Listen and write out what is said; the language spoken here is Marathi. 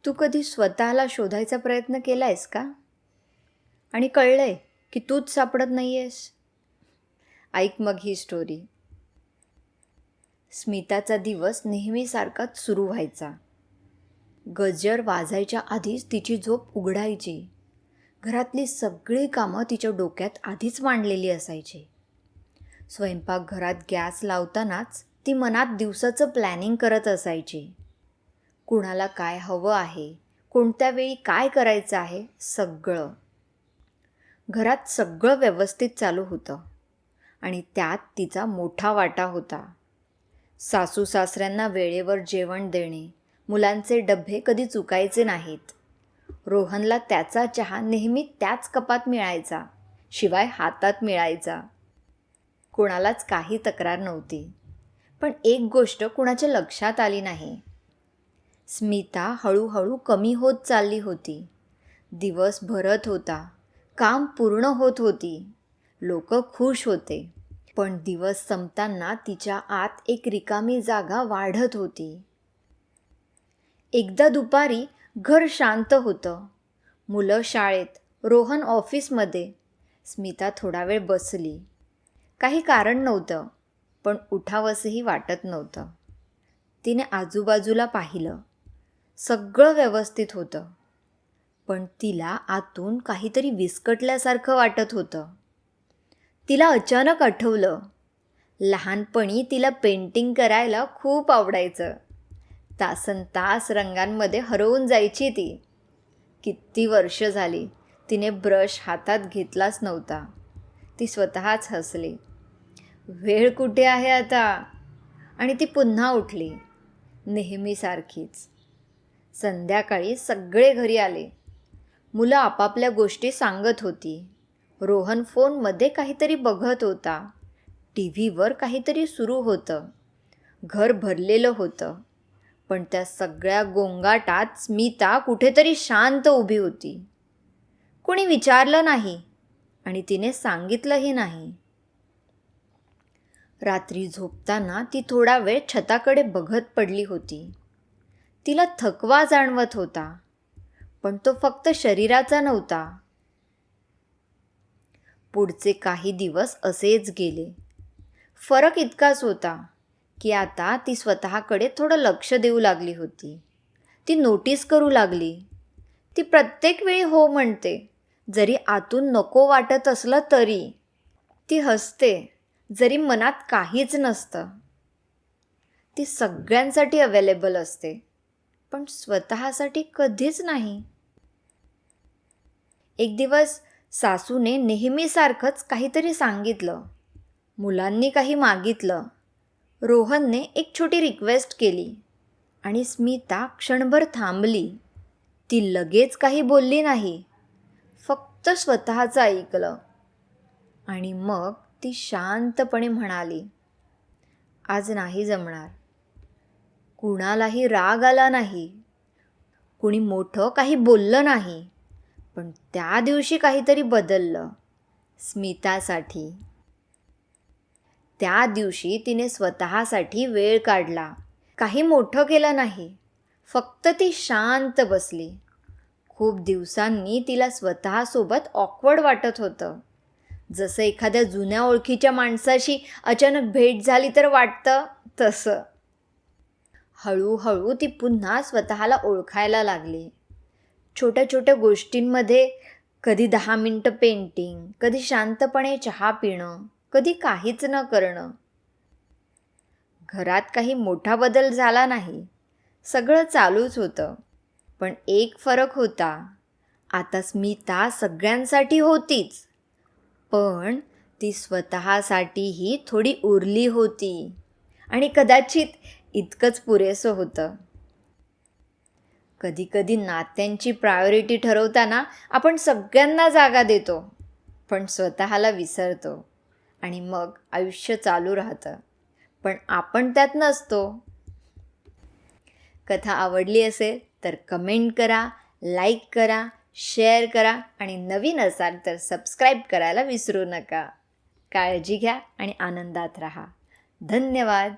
तू कधी स्वतःला शोधायचा प्रयत्न केलायस का? आणि कळलंय की तूच सापडत नाहीयेस? ऐक मग ही स्टोरी. स्मिताचा दिवस नेहमीसारखाच सुरू व्हायचा. गजर वाजायच्या आधीच तिची झोप उघडायची. घरातली सगळी कामं तिच्या डोक्यात आधीच मांडलेली असायची. स्वयंपाकघरात गॅस लावतानाच ती मनात दिवसाचं प्लॅनिंग करत असायची. कुणाला काय हवं आहे, कोणत्या वेळी काय करायचं आहे, सगळं. घरात सगळं व्यवस्थित चालू होतं आणि त्यात तिचा मोठा वाटा होता. सासू सासऱ्यांना वेळेवर जेवण देणे, मुलांचे डबे कधी चुकायचे नाहीत. रोहनला त्याचा चहा नेहमी त्याच कपात मिळायचा, शिवाय हातात मिळायचा. कोणालाच काही तक्रार नव्हती. पण एक गोष्ट कुणाच्या लक्षात आली नाही. स्मिता हळूहळू कमी होत चालली होती. दिवस भरत होता, काम पूर्ण होत होती, लोक खुश होते. पण दिवस संपताना तिच्या आत एक रिकामी जागा वाढत होती. एकदा दुपारी घर शांत होतं. मुलं शाळेत, रोहन ऑफिसमध्ये. स्मिता थोडा वेळ बसली. काही कारण नव्हतं, पण उठावंसंही वाटत नव्हतं. तिने आजूबाजूला पाहिलं. सगळं व्यवस्थित होतं, पण तिला आतून काहीतरी विस्कटल्यासारखं वाटत होतं. तिला अचानक आठवलं, लहानपणी तिला पेंटिंग करायला खूप आवडायचं. तासनतास रंगांमध्ये हरवून जायची ती. किती वर्ष झाली तिने ब्रश हातात घेतलाच नव्हता. ती स्वतःच हसली. वेळ कुठे आहे आता? आणि ती पुन्हा उठली, नेहमीसारखीच. संध्याकाळी सगळे घरी आले. मुलं आपापल्या गोष्टी सांगत होती. रोहन फोनमध्ये काहीतरी बघत होता. टीव्हीवर काहीतरी सुरू होतं. घर भरलेलं होतं, पण त्या सगळ्या गोंगाटात स्मिता कुठेतरी शांत उभी होती. कुणी विचारलं नाही आणि तिने सांगितलंही नाही. रात्री झोपताना ती थोडा वेळ छताकडे बघत पडली होती. तिला थकवा जाणवत होता, पण तो फक्त शरीराचा नव्हता. पुढचे काही दिवस असेच गेले. फरक इतकाच होता की आता ती स्वतःकडे थोडं लक्ष देऊ लागली होती. ती नोटीस करू लागली. ती प्रत्येक वेळी हो म्हणते, जरी आतून नको वाटत असलं तरी. ती हसते, जरी मनात काहीच नसतं. ती सगळ्यांसाठी अवेलेबल असते, पण स्वतःसाठी कधीच नाही. एक दिवस सासूने नेहमीसारखंच काहीतरी सांगितलं. मुलांनी काही मागितलं. रोहनने एक छोटी रिक्वेस्ट केली आणि स्मिता क्षणभर थांबली. ती लगेच काही बोलली नाही, फक्त स्वतःचं ऐकलं. आणि मग ती शांतपणे म्हणाली, आज नाही जमणार. कुणालाही राग आला नाही, कुणी मोठं काही बोललं नाही, पण त्या दिवशी काहीतरी बदललं स्मितासाठी. त्या दिवशी तिने स्वतःसाठी वेळ काढला. काही मोठं केलं नाही, फक्त ती शांत बसली. खूप दिवसांनी तिला स्वतःसोबत ऑकवर्ड वाटत होतं. जसं एखाद्या जुन्या ओळखीच्या माणसाशी अचानक भेट झाली तर वाटतं तसं. हळूहळू ती पुन्हा स्वतःला ओळखायला लागली. छोट्या छोट्या गोष्टींमध्ये, कधी 10 मिनिटं पेंटिंग, कधी शांतपणे चहा पिणं, कधी काहीच न करणं. घरात काही मोठा बदल झाला नाही, सगळं चालूच होतं. पण एक फरक होता. आता स्मिता सगळ्यांसाठी होतीच, पण ती स्वतःसाठीही थोडी उरली होती. आणि कदाचित इतकंच पुरेसं होतं. कधीकधी नात्यांची प्रायोरिटी ठरवताना आपण सगळ्यांना जागा देतो, पण स्वतःला विसरतो. आणि मग आयुष्य चालू राहतं, पण आपण त्यात नसतो. कथा आवडली असेल तर कमेंट करा, लाईक करा, शेअर करा आणि नवीन असाल तर सबस्क्राईब करायला विसरू नका. काळजी घ्या आणि आनंदात राहा. धन्यवाद.